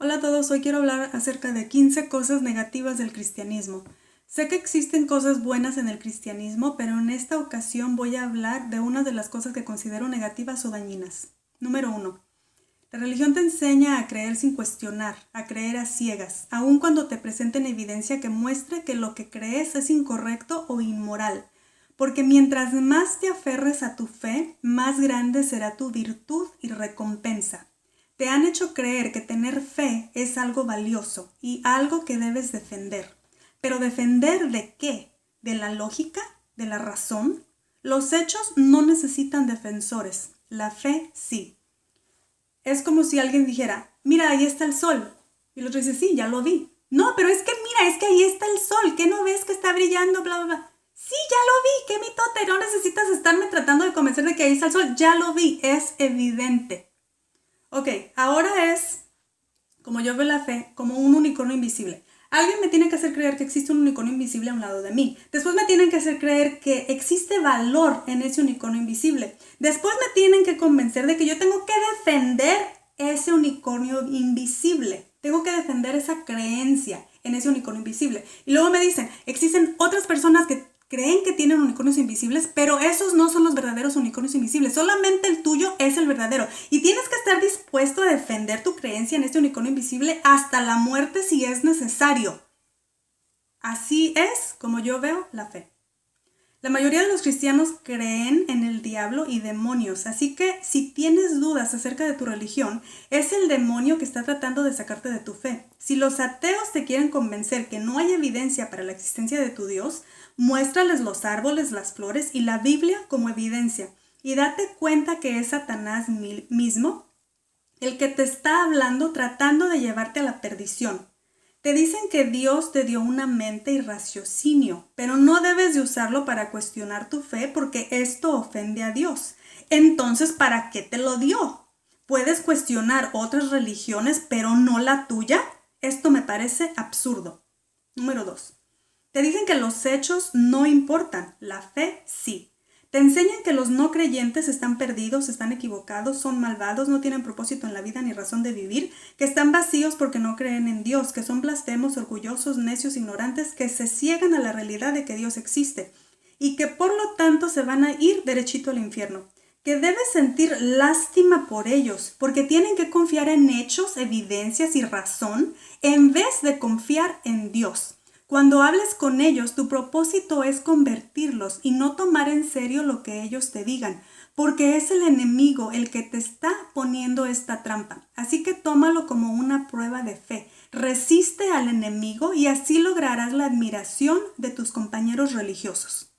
Hola a todos, hoy quiero hablar acerca de 15 cosas negativas del cristianismo. Sé que existen cosas buenas en el cristianismo, pero en esta ocasión voy a hablar de una de las cosas que considero negativas o dañinas. Número 1. La religión te enseña a creer sin cuestionar, a creer a ciegas, aun cuando te presenten evidencia que muestre que lo que crees es incorrecto o inmoral. Porque mientras más te aferres a tu fe, más grande será tu virtud y recompensa. Te han hecho creer que tener fe es algo valioso y algo que debes defender. ¿Pero defender de qué? ¿De la lógica? ¿De la razón? Los hechos no necesitan defensores, la fe sí. Es como si alguien dijera, mira, ahí está el sol. Y el otro dice, sí, ya lo vi. No, pero es que mira, es que ahí está el sol. ¿Qué no ves que está brillando? Bla, bla, bla. Sí, ya lo vi. Qué mitote. No necesitas estarme tratando de convencer de que ahí está el sol. Ya lo vi. Es evidente. Ok, ahora es, como yo veo la fe, como un unicornio invisible. Alguien me tiene que hacer creer que existe un unicornio invisible a un lado de mí. Después me tienen que hacer creer que existe valor en ese unicornio invisible. Después me tienen que convencer de que yo tengo que defender ese unicornio invisible. Tengo que defender esa creencia en ese unicornio invisible. Y luego me dicen, existen otras personas que creen que tienen unicornios invisibles, pero esos no son los verdaderos unicornios invisibles. Solamente el tuyo es el verdadero. Y tienes que estar dispuesto a defender tu creencia en este unicornio invisible hasta la muerte si es necesario. Así es como yo veo la fe. La mayoría de los cristianos creen en el diablo y demonios, así que si tienes dudas acerca de tu religión, es el demonio que está tratando de sacarte de tu fe. Si los ateos te quieren convencer que no hay evidencia para la existencia de tu Dios, muéstrales los árboles, las flores y la Biblia como evidencia. Y date cuenta que es Satanás mismo el que te está hablando tratando de llevarte a la perdición. Te dicen que Dios te dio una mente y raciocinio, pero no debes de usarlo para cuestionar tu fe porque esto ofende a Dios. Entonces, ¿para qué te lo dio? ¿Puedes cuestionar otras religiones, pero no la tuya? Esto me parece absurdo. Número 2. Te dicen que los hechos no importan, la fe sí. Te enseñan que los no creyentes están perdidos, están equivocados, son malvados, no tienen propósito en la vida ni razón de vivir, que están vacíos porque no creen en Dios, que son blasfemos, orgullosos, necios, ignorantes, que se ciegan a la realidad de que Dios existe y que por lo tanto se van a ir derechito al infierno. Que debes sentir lástima por ellos, porque tienen que confiar en hechos, evidencias y razón en vez de confiar en Dios. Cuando hables con ellos, tu propósito es convertirlos y no tomar en serio lo que ellos te digan, porque es el enemigo el que te está poniendo esta trampa. Así que tómalo como una prueba de fe. Resiste al enemigo y así lograrás la admiración de tus compañeros religiosos.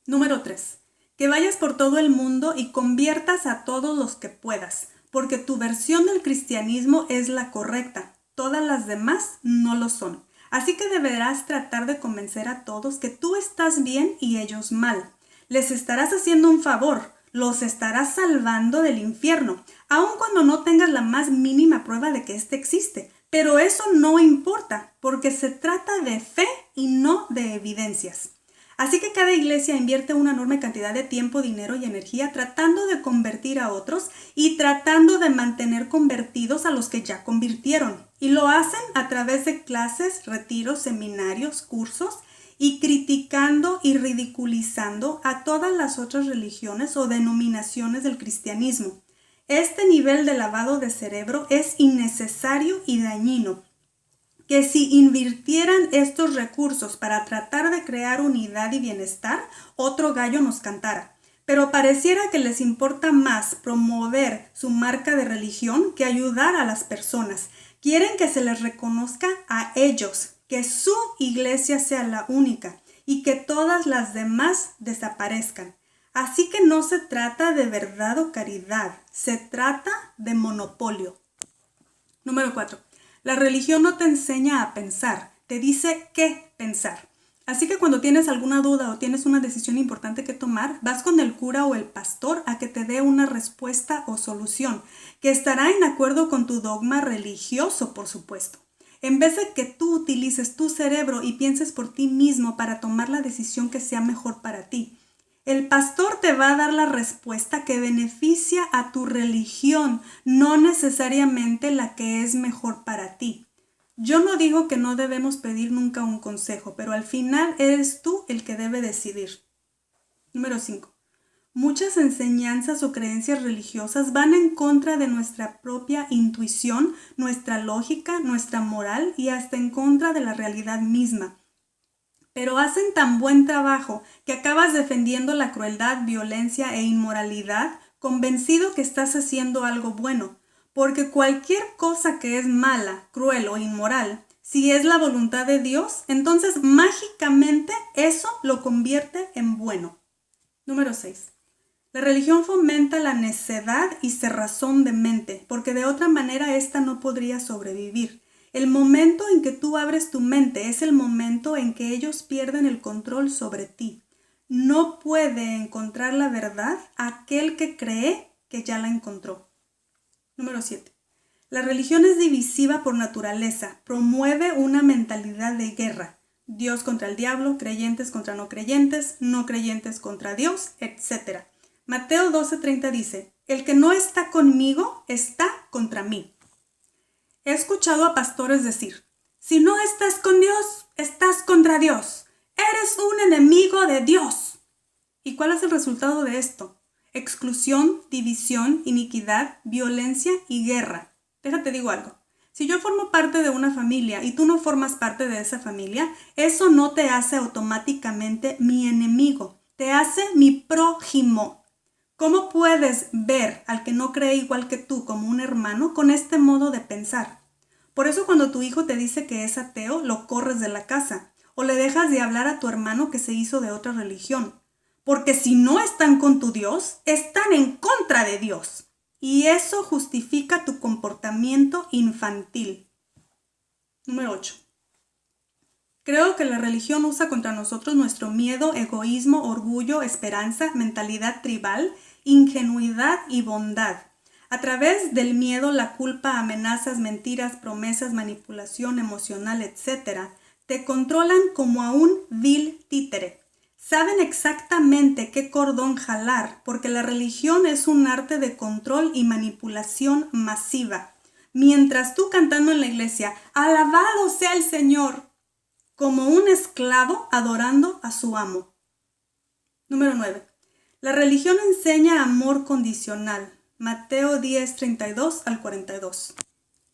Número 3. Que vayas por todo el mundo y conviertas a todos los que puedas, porque tu versión del cristianismo es la correcta. Todas las demás no lo son. Así que deberás tratar de convencer a todos que tú estás bien y ellos mal. Les estarás haciendo un favor, los estarás salvando del infierno, aun cuando no tengas la más mínima prueba de que éste existe. Pero eso no importa, porque se trata de fe y no de evidencias. Así que cada iglesia invierte una enorme cantidad de tiempo, dinero y energía tratando de convertir a otros y tratando de mantener convertidos a los que ya convirtieron. Y lo hacen a través de clases, retiros, seminarios, cursos y criticando y ridiculizando a todas las otras religiones o denominaciones del cristianismo. Este nivel de lavado de cerebro es innecesario y dañino. Que si invirtieran estos recursos para tratar de crear unidad y bienestar, otro gallo nos cantara. Pero pareciera que les importa más promover su marca de religión que ayudar a las personas. Quieren que se les reconozca a ellos, que su iglesia sea la única y que todas las demás desaparezcan. Así que no se trata de verdad o caridad, se trata de monopolio. Número 4. La religión no te enseña a pensar, te dice qué pensar. Así que cuando tienes alguna duda o tienes una decisión importante que tomar, vas con el cura o el pastor a que te dé una respuesta o solución, que estará en acuerdo con tu dogma religioso, por supuesto. En vez de que tú utilices tu cerebro y pienses por ti mismo para tomar la decisión que sea mejor para ti. El pastor te va a dar la respuesta que beneficia a tu religión, no necesariamente la que es mejor para ti. Yo no digo que no debemos pedir nunca un consejo, pero al final eres tú el que debe decidir. Número 5. Muchas enseñanzas o creencias religiosas van en contra de nuestra propia intuición, nuestra lógica, nuestra moral y hasta en contra de la realidad misma. Pero hacen tan buen trabajo que acabas defendiendo la crueldad, violencia e inmoralidad, convencido que estás haciendo algo bueno. Porque cualquier cosa que es mala, cruel o inmoral, si es la voluntad de Dios, entonces mágicamente eso lo convierte en bueno. Número 6. La religión fomenta la necedad y cerrazón de mente, porque de otra manera ésta no podría sobrevivir. El momento en que tú abres tu mente es el momento en que ellos pierden el control sobre ti. No puede encontrar la verdad aquel que cree que ya la encontró. Número 7. La religión es divisiva por naturaleza, promueve una mentalidad de guerra. Dios contra el diablo, creyentes contra no creyentes contra Dios, etc. Mateo 12:30 dice, el que no está conmigo está contra mí. He escuchado a pastores decir, si no estás con Dios, estás contra Dios. Eres un enemigo de Dios. ¿Y cuál es el resultado de esto? Exclusión, división, iniquidad, violencia y guerra. Déjate digo algo. Si yo formo parte de una familia y tú no formas parte de esa familia, eso no te hace automáticamente mi enemigo. Te hace mi prójimo. ¿Cómo puedes ver al que no cree igual que tú como un hermano con este modo de pensar? Por eso cuando tu hijo te dice que es ateo, lo corres de la casa o le dejas de hablar a tu hermano que se hizo de otra religión. Porque si no están con tu Dios, están en contra de Dios. Y eso justifica tu comportamiento infantil. Número 8. Creo que la religión usa contra nosotros nuestro miedo, egoísmo, orgullo, esperanza, mentalidad tribal, ingenuidad y bondad. A través del miedo, la culpa, amenazas, mentiras, promesas, manipulación emocional, etc., te controlan como a un vil títere. Saben exactamente qué cordón jalar, porque la religión es un arte de control y manipulación masiva. Mientras tú cantando en la iglesia, alabado sea el Señor, como un esclavo adorando a su amo. Número 9. La religión enseña amor condicional. Mateo 10:32 al 42.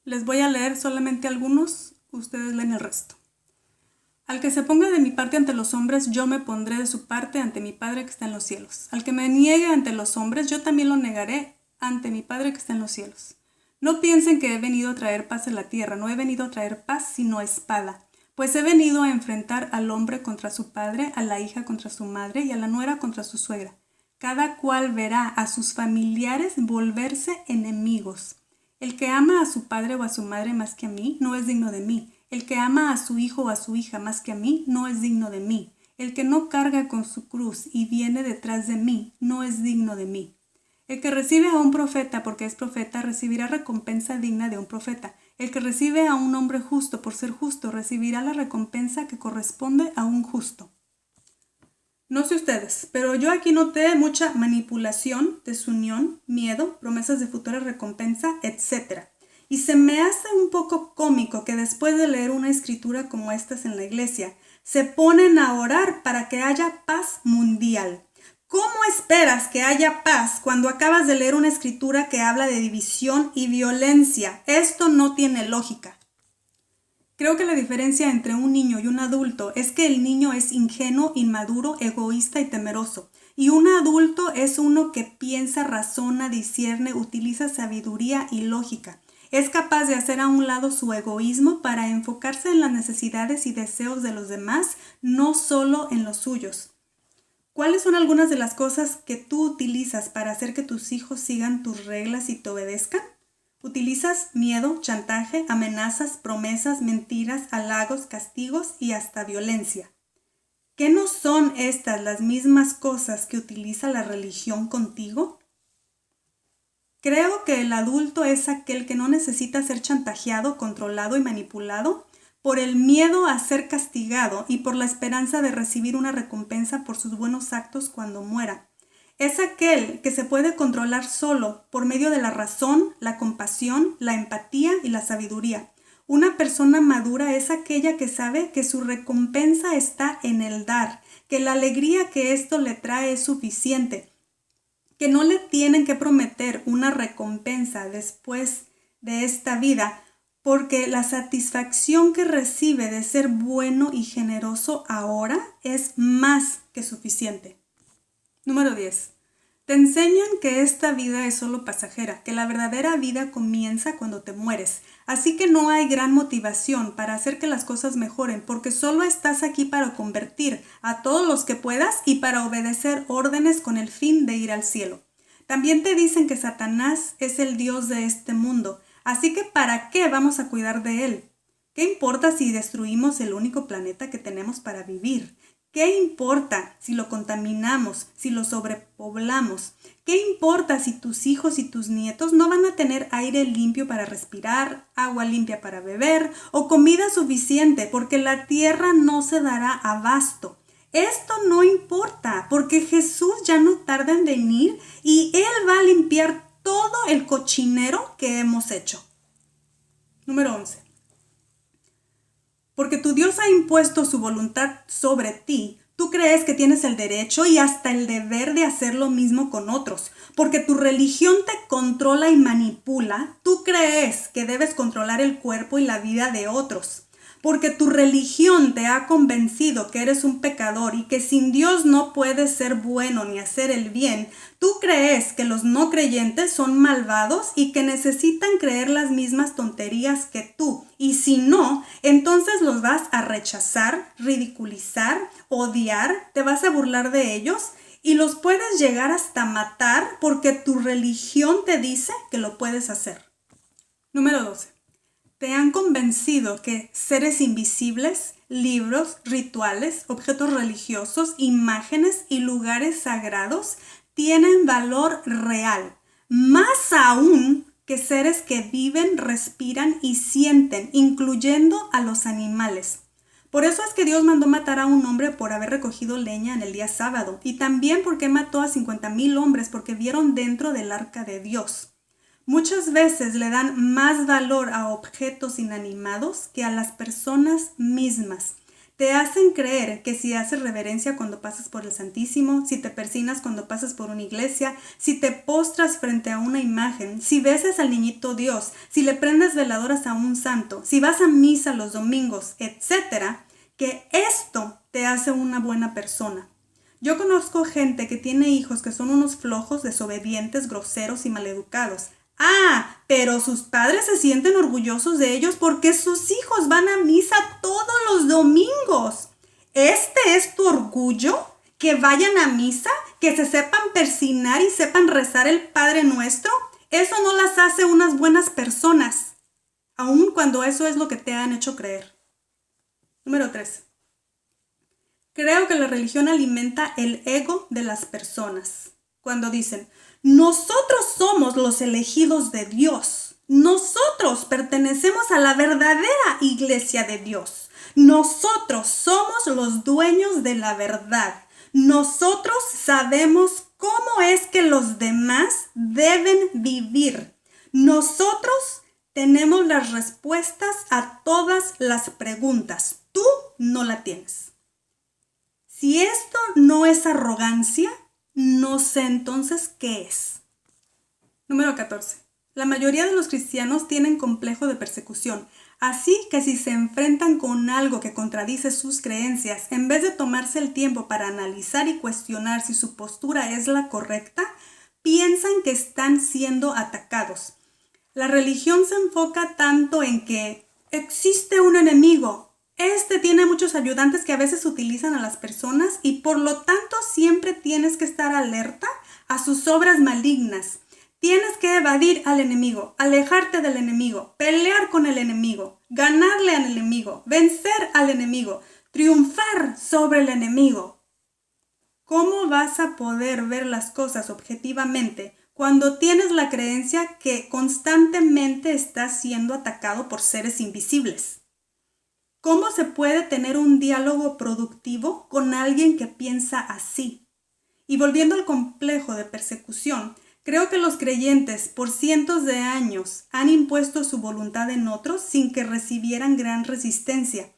Les voy a leer solamente algunos, ustedes leen el resto. Al que se ponga de mi parte ante los hombres, yo me pondré de su parte ante mi Padre que está en los cielos. Al que me niegue ante los hombres, yo también lo negaré ante mi Padre que está en los cielos. No piensen que he venido a traer paz a la tierra, no he venido a traer paz sino espada. Pues he venido a enfrentar al hombre contra su padre, a la hija contra su madre y a la nuera contra su suegra. Cada cual verá a sus familiares volverse enemigos. El que ama a su padre o a su madre más que a mí, no es digno de mí. El que ama a su hijo o a su hija más que a mí, no es digno de mí. El que no carga con su cruz y viene detrás de mí, no es digno de mí. El que recibe a un profeta porque es profeta, recibirá recompensa digna de un profeta. El que recibe a un hombre justo por ser justo, recibirá la recompensa que corresponde a un justo. No sé ustedes, pero yo aquí noté mucha manipulación, desunión, miedo, promesas de futura recompensa, etc. Y se me hace un poco cómico que después de leer una escritura como estas en la iglesia, se ponen a orar para que haya paz mundial. ¿Cómo esperas que haya paz cuando acabas de leer una escritura que habla de división y violencia? Esto no tiene lógica. Creo que la diferencia entre un niño y un adulto es que el niño es ingenuo, inmaduro, egoísta y temeroso. Y un adulto es uno que piensa, razona, discierne, utiliza sabiduría y lógica. Es capaz de hacer a un lado su egoísmo para enfocarse en las necesidades y deseos de los demás, no solo en los suyos. ¿Cuáles son algunas de las cosas que tú utilizas para hacer que tus hijos sigan tus reglas y te obedezcan? Utilizas miedo, chantaje, amenazas, promesas, mentiras, halagos, castigos y hasta violencia. ¿Qué no son estas las mismas cosas que utiliza la religión contigo? Creo que el adulto es aquel que no necesita ser chantajeado, controlado y manipulado por el miedo a ser castigado y por la esperanza de recibir una recompensa por sus buenos actos cuando muera. Es aquel que se puede controlar solo por medio de la razón, la compasión, la empatía y la sabiduría. Una persona madura es aquella que sabe que su recompensa está en el dar, que la alegría que esto le trae es suficiente, que no le tienen que prometer una recompensa después de esta vida, porque la satisfacción que recibe de ser bueno y generoso ahora es más que suficiente. Número 10. Te enseñan que esta vida es solo pasajera, que la verdadera vida comienza cuando te mueres. Así que no hay gran motivación para hacer que las cosas mejoren, porque solo estás aquí para convertir a todos los que puedas y para obedecer órdenes con el fin de ir al cielo. También te dicen que Satanás es el Dios de este mundo, así que ¿para qué vamos a cuidar de él? ¿Qué importa si destruimos el único planeta que tenemos para vivir? ¿Qué importa si lo contaminamos, si lo sobrepoblamos? ¿Qué importa si tus hijos y tus nietos no van a tener aire limpio para respirar, agua limpia para beber o comida suficiente porque la tierra no se dará abasto? Esto no importa porque Jesús ya no tarda en venir y Él va a limpiar todo el cochinero que hemos hecho. Número 11. Porque tu Dios ha impuesto su voluntad sobre ti, tú crees que tienes el derecho y hasta el deber de hacer lo mismo con otros. Porque tu religión te controla y manipula, tú crees que debes controlar el cuerpo y la vida de otros. Porque tu religión te ha convencido que eres un pecador y que sin Dios no puedes ser bueno ni hacer el bien, tú crees que los no creyentes son malvados y que necesitan creer las mismas tonterías que tú. Y si no, entonces los vas a rechazar, ridiculizar, odiar, te vas a burlar de ellos y los puedes llegar hasta matar porque tu religión te dice que lo puedes hacer. Número 12. Te han convencido que seres invisibles, libros, rituales, objetos religiosos, imágenes y lugares sagrados tienen valor real, más aún que seres que viven, respiran y sienten, incluyendo a los animales. Por eso es que Dios mandó matar a un hombre por haber recogido leña en el día sábado, y también porque mató a 50,000 hombres porque vieron dentro del arca de Dios. Muchas veces le dan más valor a objetos inanimados que a las personas mismas. Te hacen creer que si haces reverencia cuando pasas por el Santísimo, si te persignas cuando pasas por una iglesia, si te postras frente a una imagen, si besas al niñito Dios, si le prendes veladoras a un santo, si vas a misa los domingos, etc., que esto te hace una buena persona. Yo conozco gente que tiene hijos que son unos flojos, desobedientes, groseros y maleducados. Pero sus padres se sienten orgullosos de ellos porque sus hijos van a misa todos los domingos. ¿Este es tu orgullo? ¿Que vayan a misa? ¿Que se sepan persignar y sepan rezar el Padre Nuestro? Eso no las hace unas buenas personas, aun cuando eso es lo que te han hecho creer. Número 3. Creo que la religión alimenta el ego de las personas. Cuando dicen, nosotros somos los elegidos de Dios. Nosotros pertenecemos a la verdadera iglesia de Dios. Nosotros somos los dueños de la verdad. Nosotros sabemos cómo es que los demás deben vivir. Nosotros tenemos las respuestas a todas las preguntas. Tú no la tienes. Si esto no es arrogancia, no sé entonces qué es. Número 14. La mayoría de los cristianos tienen complejo de persecución, así que si se enfrentan con algo que contradice sus creencias, en vez de tomarse el tiempo para analizar y cuestionar si su postura es la correcta, piensan que están siendo atacados. La religión se enfoca tanto en que existe un enemigo. Este tiene muchos ayudantes que a veces utilizan a las personas y por lo tanto siempre tienes que estar alerta a sus obras malignas. Tienes que evadir al enemigo, alejarte del enemigo, pelear con el enemigo, ganarle al enemigo, vencer al enemigo, triunfar sobre el enemigo. ¿Cómo vas a poder ver las cosas objetivamente cuando tienes la creencia que constantemente estás siendo atacado por seres invisibles? ¿Cómo se puede tener un diálogo productivo con alguien que piensa así? Y volviendo al complejo de persecución, creo que los creyentes por cientos de años han impuesto su voluntad en otros sin que recibieran gran resistencia.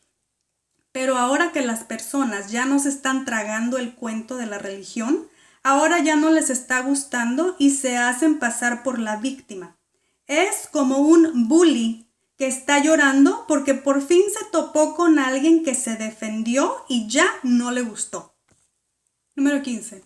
Pero ahora que las personas ya no se están tragando el cuento de la religión, ahora ya no les está gustando y se hacen pasar por la víctima. Es como un bully que está llorando porque por fin se topó con alguien que se defendió y ya no le gustó. Número 15.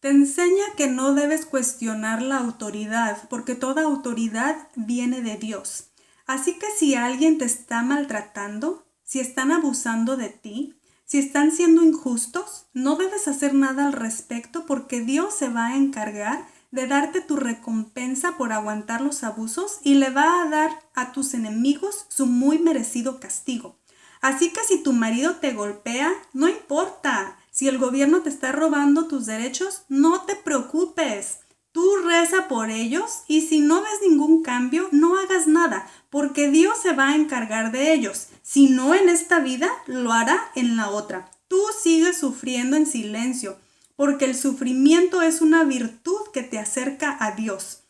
Te enseña que no debes cuestionar la autoridad porque toda autoridad viene de Dios. Así que si alguien te está maltratando, si están abusando de ti, si están siendo injustos, no debes hacer nada al respecto porque Dios se va a encargar de darte tu recompensa por aguantar los abusos y le va a dar a tus enemigos su muy merecido castigo. Así que si tu marido te golpea, no importa. Si el gobierno te está robando tus derechos, no te preocupes. Tú reza por ellos y si no ves ningún cambio, no hagas nada, porque Dios se va a encargar de ellos. Si no en esta vida, lo hará en la otra. Tú sigues sufriendo en silencio, porque el sufrimiento es una virtud que te acerca a Dios.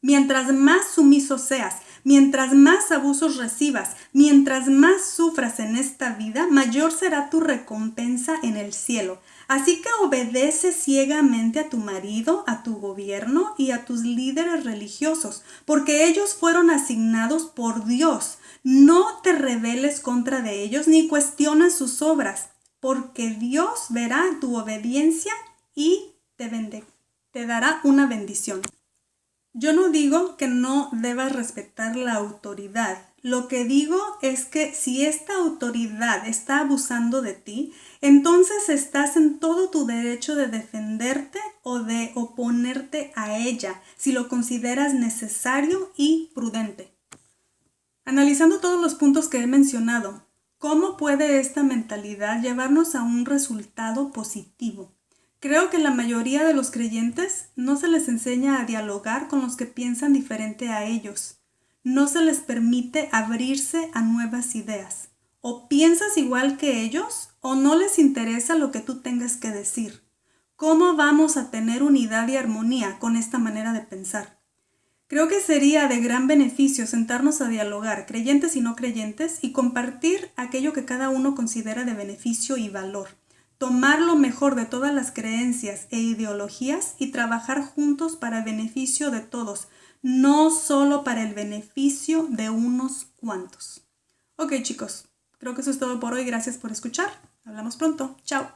Mientras más sumiso seas, mientras más abusos recibas, mientras más sufras en esta vida, mayor será tu recompensa en el cielo. Así que obedece ciegamente a tu marido, a tu gobierno y a tus líderes religiosos, porque ellos fueron asignados por Dios. No te rebeles contra de ellos ni cuestiones sus obras, porque Dios verá tu obediencia y te dará una bendición. Yo no digo que no debas respetar la autoridad. Lo que digo es que si esta autoridad está abusando de ti, entonces estás en todo tu derecho de defenderte o de oponerte a ella, si lo consideras necesario y prudente. Analizando todos los puntos que he mencionado, ¿cómo puede esta mentalidad llevarnos a un resultado positivo? Creo que la mayoría de los creyentes no se les enseña a dialogar con los que piensan diferente a ellos. No se les permite abrirse a nuevas ideas. O piensas igual que ellos o no les interesa lo que tú tengas que decir. ¿Cómo vamos a tener unidad y armonía con esta manera de pensar? Creo que sería de gran beneficio sentarnos a dialogar, creyentes y no creyentes, y compartir aquello que cada uno considera de beneficio y valor. Tomar lo mejor de todas las creencias e ideologías y trabajar juntos para el beneficio de todos, no solo para el beneficio de unos cuantos. Ok, chicos, creo que eso es todo por hoy. Gracias por escuchar. Hablamos pronto. Chao.